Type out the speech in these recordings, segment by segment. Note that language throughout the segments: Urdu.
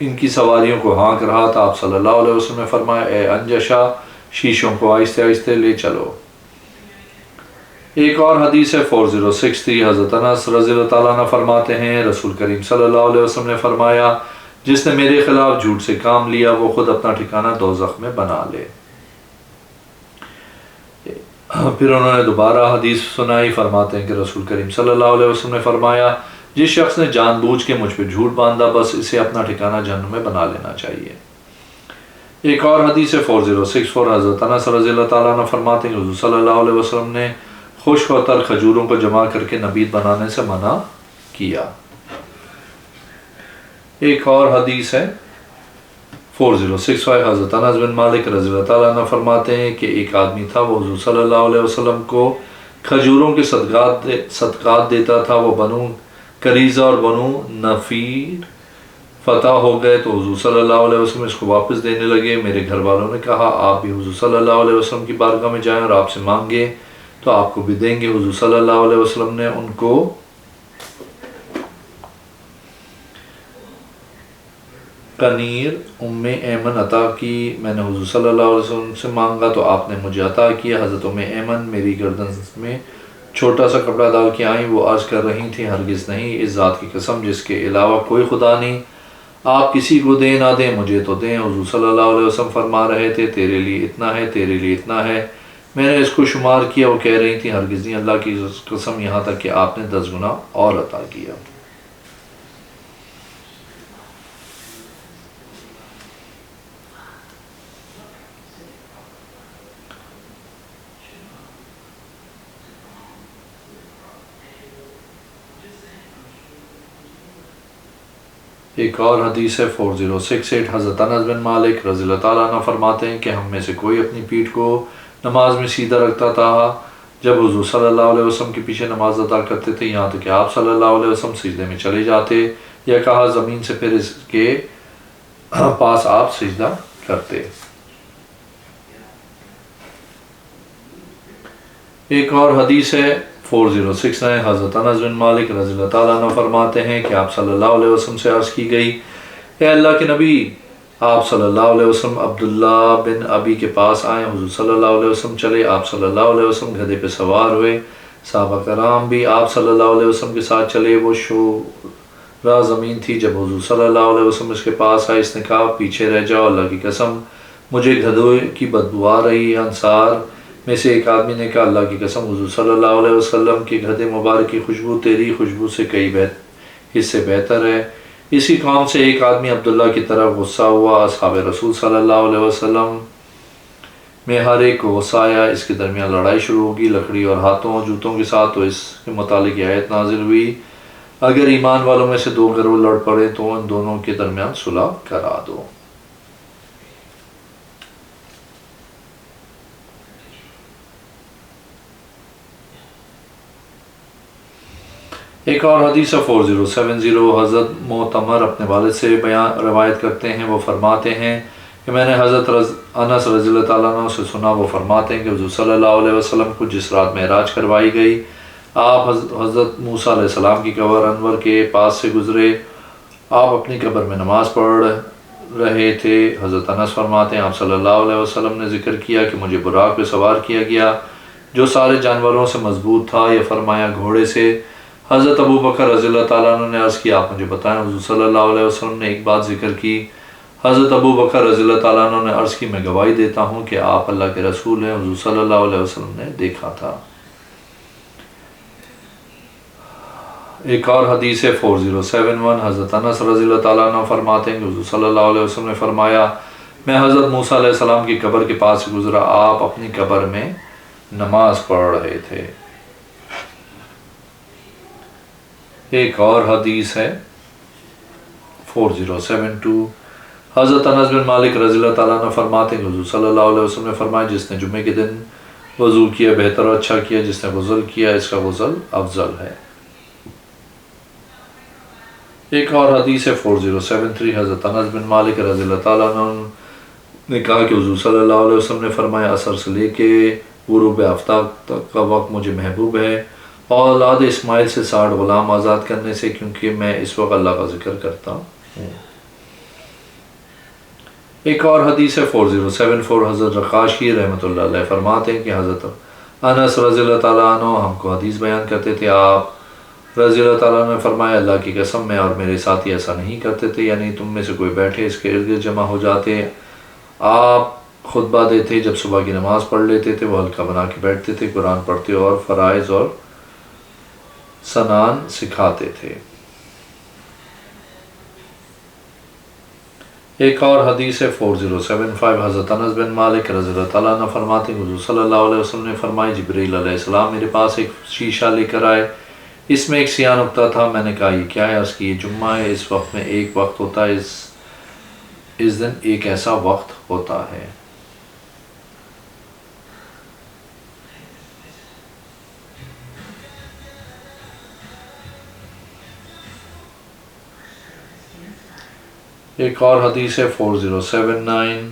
ان کی سواریوں کو ہانک رہا تھا، آپ صلی اللہ علیہ وسلم نے فرمایا اے انجشا شیشوں کو آہستہ آہستہ لے چلو۔ ایک اور حدیث ہے 4063، حضرت انس رضی اللہ تعالیٰ عنہ فرماتے ہیں رسول کریم صلی اللہ علیہ وسلم نے فرمایا جس نے میرے خلاف جھوٹ سے کام لیا وہ خود اپنا ٹھکانہ دوزخ میں بنا لے۔ پھر انہوں نے دوبارہ حدیث سنائی، فرماتے ہیں کہ رسول کریم صلی اللہ علیہ وسلم نے فرمایا جس شخص نے جان بوجھ کے مجھ پہ جھوٹ باندھا بس اسے اپنا ٹھکانہ جہنم میں بنا لینا چاہیے۔ ایک اور حدیث ہے 4064، حضرت انس رضی اللہ تعالیٰ عنہ فرماتے ہیں کہ حضور صلی اللہ علیہ وسلم نے خشک اور تر کھجوروں کو جمع کر کے نبید بنانے سے منع کیا۔ ایک اور حدیث ہے 4065، حضرت انس بن مالک رضی اللہ تعالیٰ عنہ فرماتے ہیں کہ ایک آدمی تھا وہ حضور صلی اللہ علیہ وسلم کو کھجوروں کے صدقات دیتا تھا، وہ بنو قریظہ اور بنو نفیر فتح ہو گئے تو حضور صلی اللہ علیہ وسلم اس کو واپس دینے لگے۔ میرے گھر والوں نے کہا آپ بھی حضور صلی اللہ علیہ وسلم کی بارگاہ میں جائیں اور آپ سے مانگیں تو آپ کو بھی دیں گے۔ حضور صلی اللہ علیہ وسلم نے ان کو قنیر ام ایمن عطا کی۔ میں نے حضور صلی اللہ علیہ وسلم سے مانگا تو آپ نے مجھے عطا کیا۔ حضرت ام ایمن میری گردن میں چھوٹا سا کپڑا ڈال کے آئیں، وہ عرض کر رہی تھیں ہرگز نہیں، اس ذات کی قسم جس کے علاوہ کوئی خدا نہیں، آپ کسی کو دیں نہ دیں مجھے تو دیں۔ حضور صلی اللہ علیہ وسلم فرما رہے تھے تیرے لیے اتنا ہے، تیرے لیے اتنا ہے۔ میں نے اس کو شمار کیا، وہ کہہ رہی تھیں ہرگز نہیں، اللہ کی قسم، یہاں تک کہ آپ نے 10 گنا اور عطا کیا۔ ایک اور حدیث ہے 4068، حضرت انس بن مالک رضی اللہ تعالیٰ عنہ فرماتے ہیں کہ ہم میں سے کوئی اپنی پیٹھ کو نماز میں سیدھا رکھتا تھا جب حضور صلی اللہ علیہ وسلم کے پیچھے نماز ادا کرتے تھے، یہاں تک کہ آپ صلی اللہ علیہ وسلم سجدے میں چلے جاتے یا کہا زمین سے پھر اس کے پاس آپ سجدہ کرتے۔ ایک اور حدیث ہے 4069، حضرت انس بن مالک رضی اللہ تعالیٰ عنہ فرماتے ہیں کہ آپ صلی اللہ علیہ وسلم سے عرض کی گئی اے اللہ کے نبی، آپ صلی اللہ علیہ وسلم عبداللہ بن ابی کے پاس آئیں۔ حضور صلی اللہ علیہ وسلم چلے، آپ صلی اللہ علیہ وسلم گدھے پہ سوار ہوئے، صحابہ کرام بھی آپ صلی اللہ علیہ وسلم کے ساتھ چلے۔ وہ شورا زمین تھی، جب حضور صلی اللہ علیہ وسلم اس کے پاس آئے اس نے کہا پیچھے رہ جاؤ، اللہ کی قسم مجھے گدھوں کی بدبو آ رہی ہے۔ انصار میں سے ایک آدمی نے کہا اللہ کی قسم حضور صلی اللہ علیہ وسلم کے گدھے مبارک کی خوشبو تیری خوشبو سے کئی حصے بہتر ہے۔ اسی کام سے ایک آدمی عبداللہ کی طرف غصہ ہوا، اصحاب رسول صلی اللہ علیہ وسلم میں ہر ایک کو غصہ آیا، اس کے درمیان لڑائی شروع ہوگی لکڑی اور ہاتھوں اور جوتوں کے ساتھ، تو اس کے متعلق یہ آیت نازل ہوئی اگر ایمان والوں میں سے 2 گروہ لڑ پڑے تو ان دونوں کے درمیان صلح کرا دو۔ ایک اور حدیث 4070، حضرت معتمر اپنے والد سے روایت کرتے ہیں، وہ فرماتے ہیں کہ میں نے حضرت انس رضی اللہ تعالیٰ عنہ سے سنا، وہ فرماتے ہیں کہ حضور صلی اللہ علیہ وسلم کو جس رات معراج کروائی گئی آپ حضرت موسیٰ علیہ السلام کی قبر انور کے پاس سے گزرے، آپ اپنی قبر میں نماز پڑھ رہے تھے۔ حضرت انس فرماتے ہیں آپ صلی اللہ علیہ وسلم نے ذکر کیا کہ مجھے براق پہ سوار کیا گیا جو سارے جانوروں سے مضبوط تھا، یا فرمایا گھوڑے سے۔ حضرت ابو بکر رضی اللہ تعالیٰ عنہ نے عرض کیا آپ مجھے بتائیں، حضور صلی اللہ علیہ وسلم نے ایک بات ذکر کی۔ حضرت ابو بکر رضی اللہ تعالیٰ عنہ نے عرض کی میں گواہی دیتا ہوں کہ آپ اللہ کے رسول ہیں، حضور صلی اللہ علیہ وسلم نے دیکھا تھا۔ ایک اور حدیث ہے 4071، حضرت انس رضی اللہ تعالیٰ عنہ فرماتے ہیں کہ حضور صلی اللہ علیہ وسلم نے فرمایا میں حضرت موسیٰ علیہ السلام کی قبر کے پاس سے گزرا، آپ اپنی قبر میں نماز پڑھ رہے تھے۔ ایک اور حدیث ہے 4072، حضرت انس بن مالک رضی اللہ تعالیٰ عنہ فرماتے ہیں کہ حضور صلی اللہ علیہ وسلم نے فرمایا جس نے جمعے کے دن وضو کیا بہتر اور اچھا کیا، جس نے غسل کیا اس کا غسل افضل ہے۔ ایک اور حدیث ہے 4073، حضرت انس بن مالک رضی اللہ تعالیٰ عنہ نے کہا کہ حضور صلی اللہ علیہ وسلم نے فرمایا عصر سے لے کے غروب آفتاب تک کا وقت مجھے محبوب ہے، اور اولاد اسماعیل سے 60 غلام آزاد کرنے سے، کیونکہ میں اس وقت اللہ کا ذکر کرتا ہوں۔ ایک اور حدیث ہے 4074 حضرت رقاشی رحمۃ اللہ علیہ فرماتے ہیں کہ حضرت انس رضی اللہ تعالیٰ عنہ ہم کو حدیث بیان کرتے تھے، آپ رضی اللہ تعالیٰ عنہ نے فرمایا اللہ کی قسم میں اور میرے ساتھی ایسا نہیں کرتے تھے، یعنی تم میں سے کوئی بیٹھے اس کے ارد گرد جمع ہو جاتے، آپ خطبہ دیتے، جب صبح کی نماز پڑھ لیتے تھے وہ حلقہ بنا کے بیٹھتے تھے، قرآن پڑھتے اور فرائض اور سنان سکھاتے تھے۔ ایک اور حدیث ہے 4075 حضرت انس بن مالک رضی اللہ تعالیٰ عنہ فرماتے ہیں حضور صلی اللہ علیہ وسلم نے فرمایا جبریل علیہ السلام میرے پاس ایک شیشہ لے کر آئے، اس میں ایک سیاہ نقطہ تھا، میں نے کہا یہ کیا ہے؟ عرض کی یہ جمعہ ہے، اس وقت میں ایک وقت ہوتا ہے، اس دن ایک ایسا وقت ہوتا ہے۔ ایک اور حدیث ہے 4079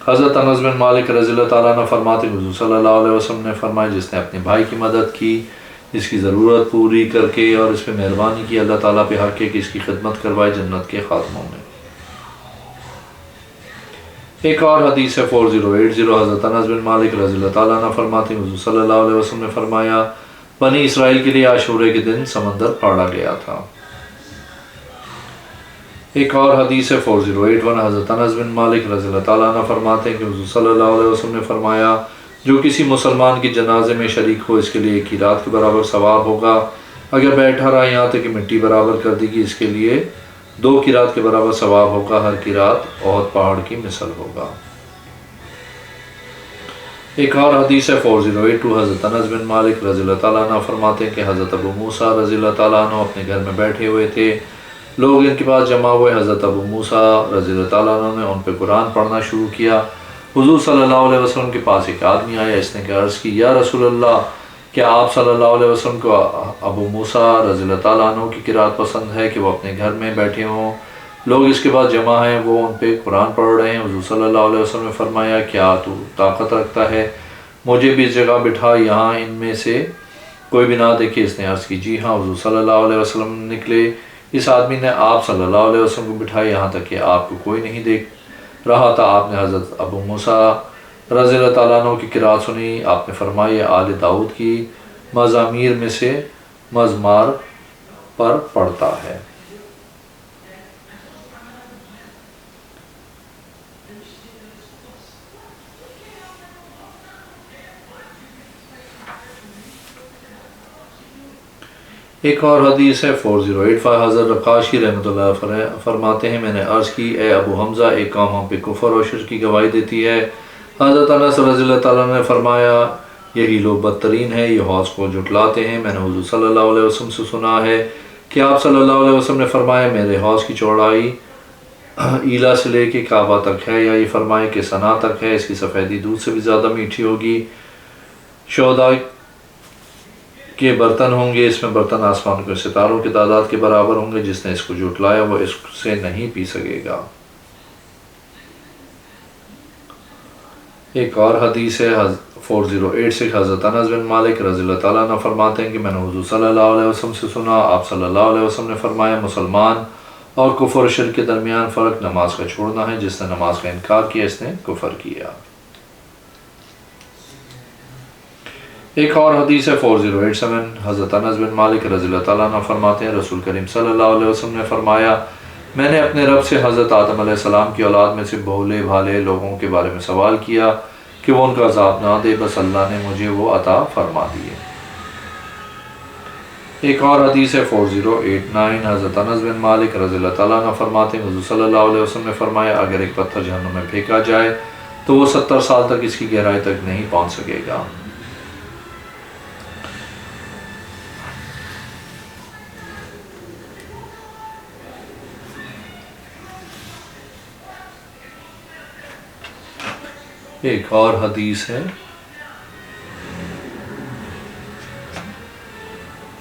حضرت انس بن مالک رضی اللہ تعالیٰ عنہ فرماتے ہیں حضور صلی اللہ علیہ وسلم نے فرمایا جس نے اپنے بھائی کی مدد کی اس کی ضرورت پوری کر کے اور اس پہ مہربانی کی، اللہ تعالیٰ پہ حق ہے کہ اس کی خدمت کروائے جنت کے خاتموں میں۔ ایک اور حدیث ہے 4080 حضرت انس بن مالک رضی اللہ تعالیٰ عنہ فرماتے ہیں حضور صلی اللہ علیہ وسلم نے فرمایا بنی اسرائیل کے لیے عاشورے کے دن سمندر پھاڑا گیا تھا۔ ایک اور حدیث ہے 4081 حضرت انس بن مالک رضی اللہ تعالیٰ عنہ فرماتے ہیں کہ حضور صلی اللہ علیہ وسلم نے فرمایا جو کسی مسلمان کی جنازے میں شریک ہو اس کے لیے ایک قیرات کے برابر ثواب ہوگا، اگر بیٹھا رہا یہاں تک کہ مٹی برابر کر دی گی اس کے لیے 2 قیرات کے برابر ثواب ہوگا، ہر قیرات احد پہاڑ کی مثل ہوگا۔ ایک اور حدیث ہے 4082 حضرت انس بن مالک رضی اللہ تعالیٰ عنہ فرماتے ہیں کہ حضرت ابو موسیٰ رضی اللہ تعالیٰ عنہ اپنے گھر میں بیٹھے ہوئے تھے، لوگ ان کے پاس جمع ہوئے، حضرت ابو موسیٰ رضی اللہ تعالیٰ عنہ نے ان پہ قرآن پڑھنا شروع کیا، حضور صلی اللہ علیہ وسلم کے پاس ایک آدمی آیا، اس نے عرض کی یا رسول اللہ کیا آپ صلی اللہ علیہ وسلم کو ابو موسیٰ رضی اللہ تعالیٰ عنہ کی قرات پسند ہے کہ وہ اپنے گھر میں بیٹھے ہوں، لوگ اس کے بعد جمع ہیں، وہ ان پہ قرآن پڑھ رہے ہیں، حضور صلی اللہ علیہ وسلم نے فرمایا کیا تو طاقت رکھتا ہے مجھے بھی اس جگہ بٹھا یہاں ان میں سے کوئی بھی نہ دیکھے؟ اس نے عرض کی جی ہاں۔ حضور صلی اللہ علیہ وسلم نکلے، اس آدمی نے آپ صلی اللہ علیہ وسلم کو بٹھایا یہاں تک کہ آپ کو کوئی نہیں دیکھ رہا تھا، آپ نے حضرت ابو موسیٰ رضی اللہ تعالیٰ عنہ کی قرات سنی، آپ نے فرمایا آل داؤد کی مزامیر میں سے مزمار پر پڑھتا ہے۔ ایک اور حدیث ہے 4085 حضرت رقاشی رحمۃ اللہ فرماتے ہیں میں نے عرض کی اے ابو حمزہ ایک قوم ہم پہ کفر اور شرک کی گواہی دیتی ہے، حضرت انس رضی اللہ تعالیٰ نے فرمایا یہی لوگ بدترین ہیں، یہ حوض کو جھٹلاتے ہیں۔ میں نے حضور صلی اللہ علیہ وسلم سے سنا ہے کہ آپ صلی اللہ علیہ وسلم نے فرمایا میرے حوض کی چوڑائی ایلا سے لے کے کعبہ تک ہے، یا یہ فرمائے کہ ثنا تک ہے، اس کی سفیدی دودھ سے بھی زیادہ میٹھی ہوگی، شہداء کے برتن ہوں گے، اس میں برتن آسمان کے ستاروں کی تعداد کے برابر ہوں گے، جس نے اس کو جھٹلایا وہ اس سے نہیں پی سکے گا۔ ایک اور حدیث ہے 4086 حضرت انس بن مالک رضی اللہ تعالیٰ عنہ فرماتے ہیں کہ میں نے حضور صلی اللہ علیہ وسلم سے سنا، آپ صلی اللہ علیہ وسلم نے فرمایا مسلمان اور کفر و شرک کے درمیان فرق نماز کا چھوڑنا ہے، جس نے نماز کا انکار کیا اس نے کفر کیا۔ ایک اور حدیث ہے 4087 حضرت انس بن مالک رضی اللہ تعالیٰ عنہ فرماتے ہیں رسول کریم صلی اللہ علیہ وسلم نے فرمایا میں نے اپنے رب سے حضرت آدم علیہ السلام کی اولاد میں سے بھولے بھالے لوگوں کے بارے میں سوال کیا کہ وہ ان کا عذاب نہ دے، بس اللہ نے مجھے وہ عطا فرما دیے۔ ایک اور حدیث ہے 4089 حضرت انس بن مالک رضی اللہ تعالیٰ عنہ فرماتے ہیں حضور صلی اللہ علیہ وسلم نے فرمایا اگر ایک پتھر جہنم میں پھینکا جائے تو وہ 70 سال تک اس کی گہرائی تک نہیں پہنچ سکے گا۔ ایک اور حدیث ہے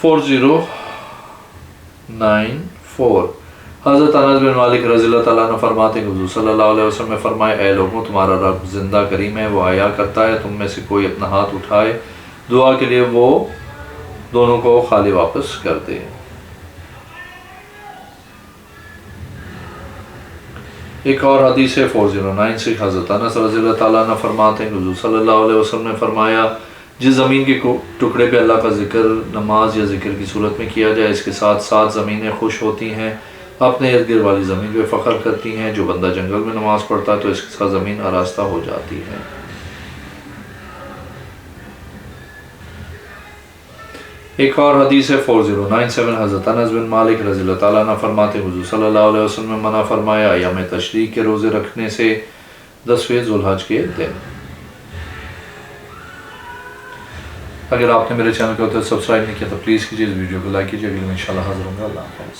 4094 حضرت انس بن مالک رضی اللہ تعالیٰ عنہ فرماتے ہیں کہ حضور صلی اللہ علیہ وسلم نے فرمایا اے لوگوں تمہارا رب زندہ کریم ہے، وہ حیا کرتا ہے، تم میں سے کوئی اپنا ہاتھ اٹھائے دعا کے لیے وہ دونوں کو خالی واپس کر دے۔ ایک اور حدیث ہے 409 سے حضرت انس رضی اللہ تعالیٰ عنہ فرماتے ہیں حضور صلی اللہ علیہ وسلم نے فرمایا جس زمین کے ٹکڑے پہ اللہ کا ذکر نماز یا ذکر کی صورت میں کیا جائے اس کے ساتھ 7 زمینیں خوش ہوتی ہیں، اپنے ارد گرد والی زمین پہ فخر کرتی ہیں، جو بندہ جنگل میں نماز پڑھتا ہے تو اس کے ساتھ زمین آراستہ ہو جاتی ہے۔ ایک اور حدیث ہے 4097 حضرت انس بن مالک رضی اللہ تعالیٰ عنہ فرماتے ہیں حضور صلی اللہ علیہ وسلم نے منع فرمایا ایام تشریق کے روزے رکھنے سے 10ویں ذوالحج کے دن۔ اگر آپ نے میرے چینل کو سبسکرائب نہیں کیا تو پلیز کیجیے، اس ویڈیو کو لائک کیجیے۔ اگلے میں انشاءاللہ حاضر ہوں گا۔ اللہ حافظ۔